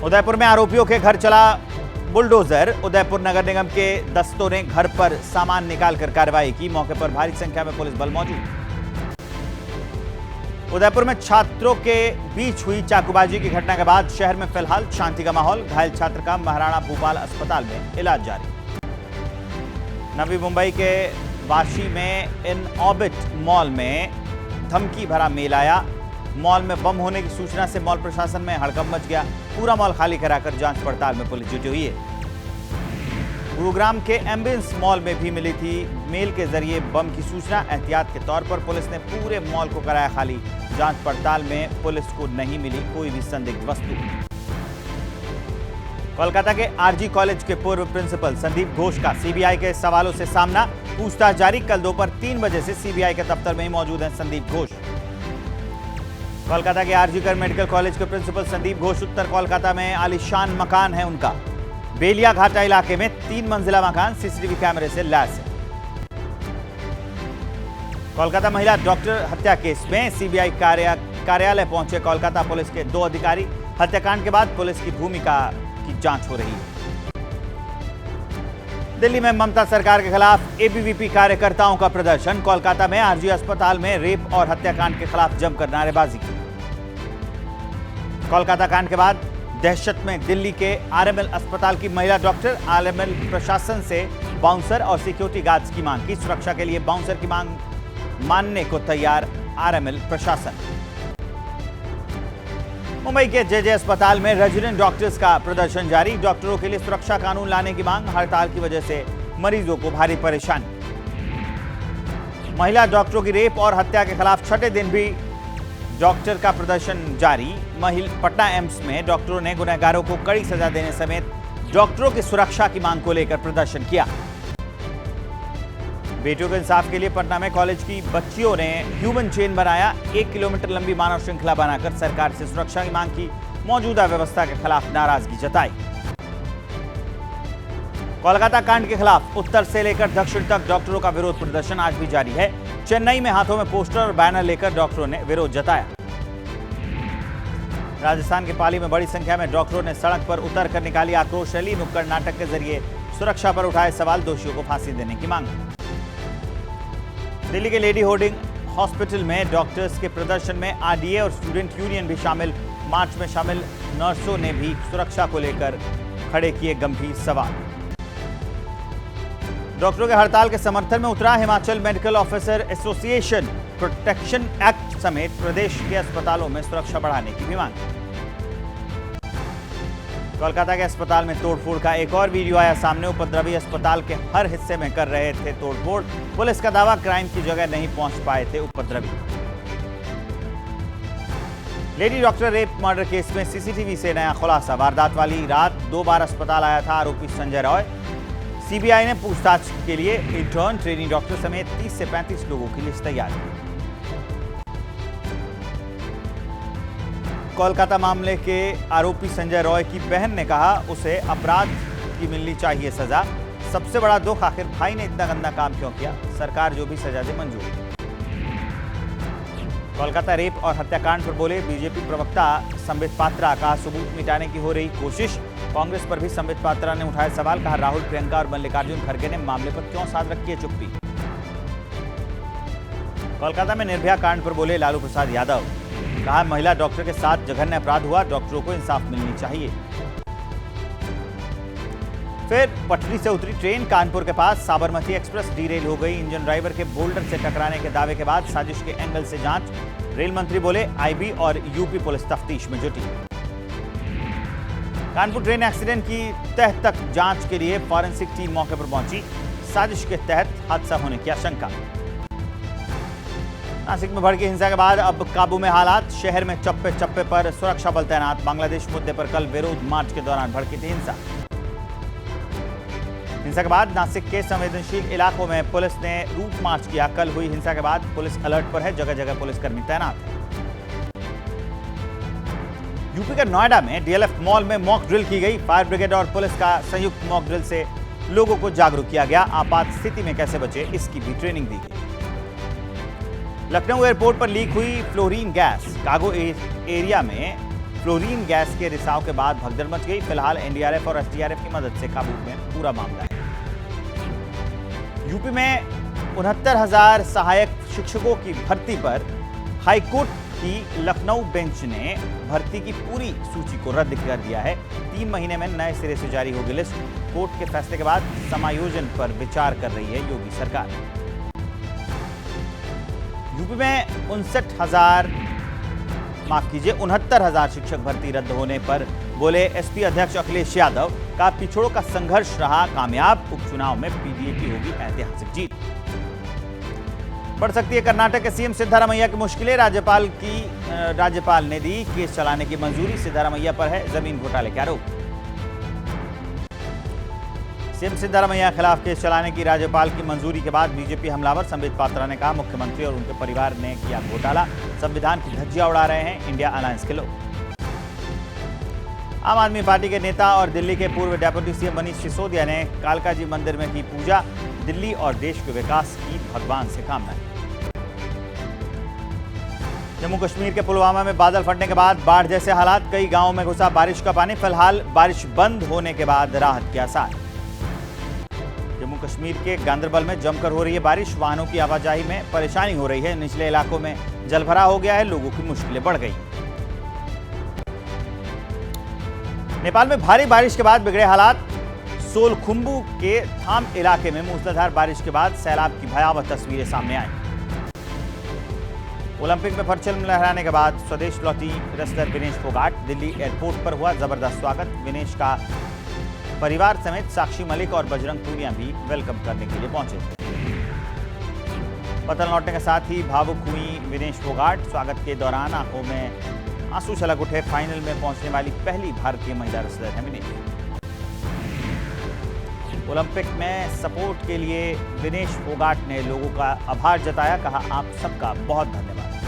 उदयपुर में आरोपियों के घर चला बुलडोजर। उदयपुर नगर निगम के दस्तों ने घर पर सामान निकालकर कार्रवाई की। मौके पर भारी संख्या में पुलिस बल मौजूद। उदयपुर में छात्रों के बीच हुई चाकूबाजी की घटना के बाद शहर में फिलहाल शांति का माहौल। घायल छात्र का महाराणा भूपाल अस्पताल में इलाज जारी। नवी मुंबई के वाशी में इन ऑर्बिट मॉल में धमकी भरा मेल आया। मॉल में बम होने की सूचना से मॉल प्रशासन में हड़कंप मच गया। पूरा मॉल खाली कराकर जांच पड़ताल में पुलिस जुटी हुई है। गुरुग्राम के एम्बियंस मॉल में भी मिली थी मेल के जरिए बम की सूचना। एहतियात के तौर पर पुलिस ने पूरे मॉल को कराया खाली। जांच पड़ताल में पुलिस को नहीं मिली कोई भी संदिग्ध वस्तु। कोलकाता के आरजी कॉलेज के पूर्व प्रिंसिपल संदीप घोष का सीबीआई के सवालों से सामना। पूछताछ जारी। कल दोपहर 3 बजे से सीबीआई के दफ्तर में ही मौजूद हैं संदीप घोष। कोलकाता के आरजी कर मेडिकल कॉलेज के प्रिंसिपल संदीप घोष उत्तर कोलकाता में आलीशान मकान है उनका। बेलिया घाटा इलाके में 3 मंजिला मकान सीसीटीवी कैमरे से लैस है। कोलकाता महिला डॉक्टर हत्या केस में सीबीआई कार्यालय पहुंचे कोलकाता पुलिस के 2 अधिकारी। हत्याकांड के बाद पुलिस की भूमिका की जांच हो रही है। दिल्ली में ममता सरकार के खिलाफ एबीवीपी कार्यकर्ताओं का प्रदर्शन। कोलकाता में आरजी अस्पताल में रेप और हत्याकांड के खिलाफ जमकर नारेबाजी की। कोलकाता कांड के बाद दहशत में दिल्ली के आरएमएल अस्पताल की महिला डॉक्टर। आरएमएल प्रशासन से बाउंसर और सिक्योरिटी गार्ड्स की मांग की। सुरक्षा के लिए बाउंसर की मांग मानने को तैयार आरएमएल प्रशासन। मुंबई के जेजे अस्पताल में रेजिडेंट डॉक्टर्स का प्रदर्शन जारी। डॉक्टरों के लिए सुरक्षा कानून लाने की मांग। हड़ताल की वजह से मरीजों को भारी परेशानी। महिला डॉक्टरों की रेप और हत्या के खिलाफ 6ठे दिन भी डॉक्टर का प्रदर्शन जारी। पटना एम्स में डॉक्टरों ने गुनहगारों को कड़ी सजा देने समेत डॉक्टरों की सुरक्षा की मांग को लेकर प्रदर्शन किया। बेटियों के इंसाफ के लिए पटना में कॉलेज की बच्चियों ने ह्यूमन चेन बनाया। 1 किलोमीटर लंबी मानव श्रृंखला बनाकर सरकार से सुरक्षा की मांग की। मौजूदा व्यवस्था के खिलाफ नाराजगी जताई। कोलकाता कांड के खिलाफ उत्तर से लेकर दक्षिण तक डॉक्टरों का विरोध प्रदर्शन आज भी जारी है। चेन्नई में हाथों में पोस्टर और बैनर लेकर डॉक्टरों ने विरोध जताया। राजस्थान के पाली में बड़ी संख्या में डॉक्टरों ने सड़क पर उतरकर निकाली आक्रोश रैली। नुक्कड़ नाटक के जरिए सुरक्षा पर उठाए सवाल। दोषियों को फांसी देने की मांग। दिल्ली के लेडी हार्डिंग हॉस्पिटल में डॉक्टर्स के प्रदर्शन में आरडीए और स्टूडेंट यूनियन भी शामिल। मार्च में शामिल नर्सों ने भी सुरक्षा को लेकर खड़े किए गंभीर सवाल। डॉक्टरों के हड़ताल के समर्थन में उतरा Himachal medical officer association. Protection act समेत प्रदेश के अस्पतालों में सुरक्षा बढ़ाने की भी मांग। कोलकाता के अस्पताल में तोड़फोड़ का एक और वीडियो आया सामने। उपद्रवी अस्पताल के हर हिस्से में कर रहे थे तोड़फोड़। पुलिस का दावा क्राइम की जगह नहीं पहुंच पाए थे उपद्रवी। Lady doctor rape murder case में सीसीटीवी से नया खुलासा। वारदात वाली रात 2 बार अस्पताल आया था आरोपी संजय रॉय। सीबीआई ने पूछताछ के लिए इंटर्न ट्रेनी डॉक्टर समेत 30 से 35 लोगों की लिस्ट तैयार की। कोलकाता मामले के आरोपी संजय रॉय की बहन ने कहा उसे अपराध की मिलनी चाहिए सजा। सबसे बड़ा दुख आखिर भाई ने इतना गंदा काम क्यों किया। सरकार जो भी सजा दे मंजूर। कोलकाता रेप और हत्याकांड पर बोले बीजेपी प्रवक्ता संबित पात्रा। कहा सबूत मिटाने की हो रही कोशिश। कांग्रेस पर भी संबित पात्रा ने उठाए सवाल। कहा राहुल प्रियंका और मल्लिकार्जुन खड़गे ने मामले पर क्यों साध रखी है चुप्पी। कोलकाता में निर्भया कांड पर बोले लालू प्रसाद यादव। कहा महिला डॉक्टर के साथ जघन्य अपराध हुआ। डॉक्टरों को इंसाफ मिलनी चाहिए। फिर पटरी से उतरी ट्रेन कानपुर के पास। साबरमती एक्सप्रेस डीरेल हो गई। इंजन ड्राइवर के बोल्डर से टकराने के दावे के बाद साजिश के एंगल से जांच। रेल मंत्री बोले आईबी और यूपी पुलिस तफ्तीश में जुटी। कानपुर ट्रेन एक्सीडेंट की तह तक जांच के लिए फॉरेंसिक टीम मौके पर पहुंची। साजिश के तहत हादसा होने की आशंका। नासिक में भड़की हिंसा के बाद अब काबू में हालात। शहर में चप्पे चप्पे पर सुरक्षा बल तैनात। बांग्लादेश मुद्दे पर कल विरोध मार्च के दौरान भड़की थी हिंसा। हिंसा के बाद नासिक के संवेदनशील इलाकों में पुलिस ने रूट मार्च किया। कल हुई हिंसा के बाद पुलिस अलर्ट पर है। जगह जगह पुलिसकर्मी तैनात। यूपी के नोएडा में डीएलएफ मॉल में मॉक ड्रिल की गई। फायर ब्रिगेड और पुलिस का संयुक्त मॉक ड्रिल से लोगों को जागरूक किया गया। आपात स्थिति में कैसे बचे इसकी भी ट्रेनिंग दी गई। लखनऊ एयरपोर्ट पर लीक हुई फ्लोरीन गैस। कार्गो एरिया में फ्लोरीन गैस के रिसाव के बाद भगदड़ मच गई। फिलहाल एनडीआरएफ और एसडीआरएफ की मदद से काबू में पूरा मामला है। यूपी में 69,000 सहायक शिक्षकों की भर्ती पर हाईकोर्ट की लखनऊ बेंच ने भर्ती की पूरी सूची को रद्द कर दिया है। 3 महीने में नए सिरे से जारी होगी लिस्ट। कोर्ट के फैसले के बाद समायोजन पर विचार कर रही है योगी सरकार। यूपी में 69,000 शिक्षक भर्ती रद्द होने पर बोले एसपी अध्यक्ष अखिलेश यादव का पिछड़ों का संघर्ष रहा कामयाब। उपचुनाव में पीडीए की होगी ऐतिहासिक जीत। बढ़ सकती है कर्नाटक के सीएम सिद्धारमैया की मुश्किलें। राज्यपाल ने दी केस चलाने की मंजूरी। सिद्धारमैया पर है जमीन घोटाले के आरोप। सीएम सिद्धारमैया के खिलाफ केस चलाने की राज्यपाल की मंजूरी के बाद बीजेपी हमलावर संबित पात्रा ने कहा मुख्यमंत्री और उनके परिवार ने किया घोटाला। संविधान की धज्जियां उड़ा रहे हैं इंडिया अलायंस के लोग। आम आदमी पार्टी के नेता और दिल्ली के पूर्व डेप्यूटी सीएम मनीष सिसोदिया ने कालका जी मंदिर में की पूजा। दिल्ली और देश के विकास की भगवान से कामना की। जम्मू कश्मीर के पुलवामा में बादल फटने के बाद बाढ़ जैसे हालात। कई गांवों में घुसा बारिश का पानी। फिलहाल बारिश बंद होने के बाद राहत के आसार। जम्मू कश्मीर के गांदरबल में जमकर हो रही है बारिश। वाहनों की आवाजाही में परेशानी हो रही है। निचले इलाकों में जलभराव हो गया है। लोगों की मुश्किलें बढ़ गई। नेपाल में भारी बारिश के बाद बिगड़े हालात। सोलखुंबू के थाम इलाके में मूसलाधार बारिश के बाद सैलाब की भयावह तस्वीरें सामने आई। ओलंपिक में परचम लहराने के बाद स्वदेश लौटी रेसलर विनेश फोगाट। दिल्ली एयरपोर्ट पर हुआ जबरदस्त स्वागत। विनेश का परिवार समेत साक्षी मलिक और बजरंग पूनिया भी वेलकम करने के लिए पहुंचे थे। वतन लौटने के साथ ही भावुक हुई विनेश फोगाट। स्वागत के दौरान आंखों में आंसू छलक उठे। फाइनल में पहुंचने वाली पहली भारतीय महिला रेसलर है विनेश। ओलंपिक में सपोर्ट के लिए विनेश फोगाट ने लोगों का आभार जताया। कहा आप सबका बहुत धन्यवाद।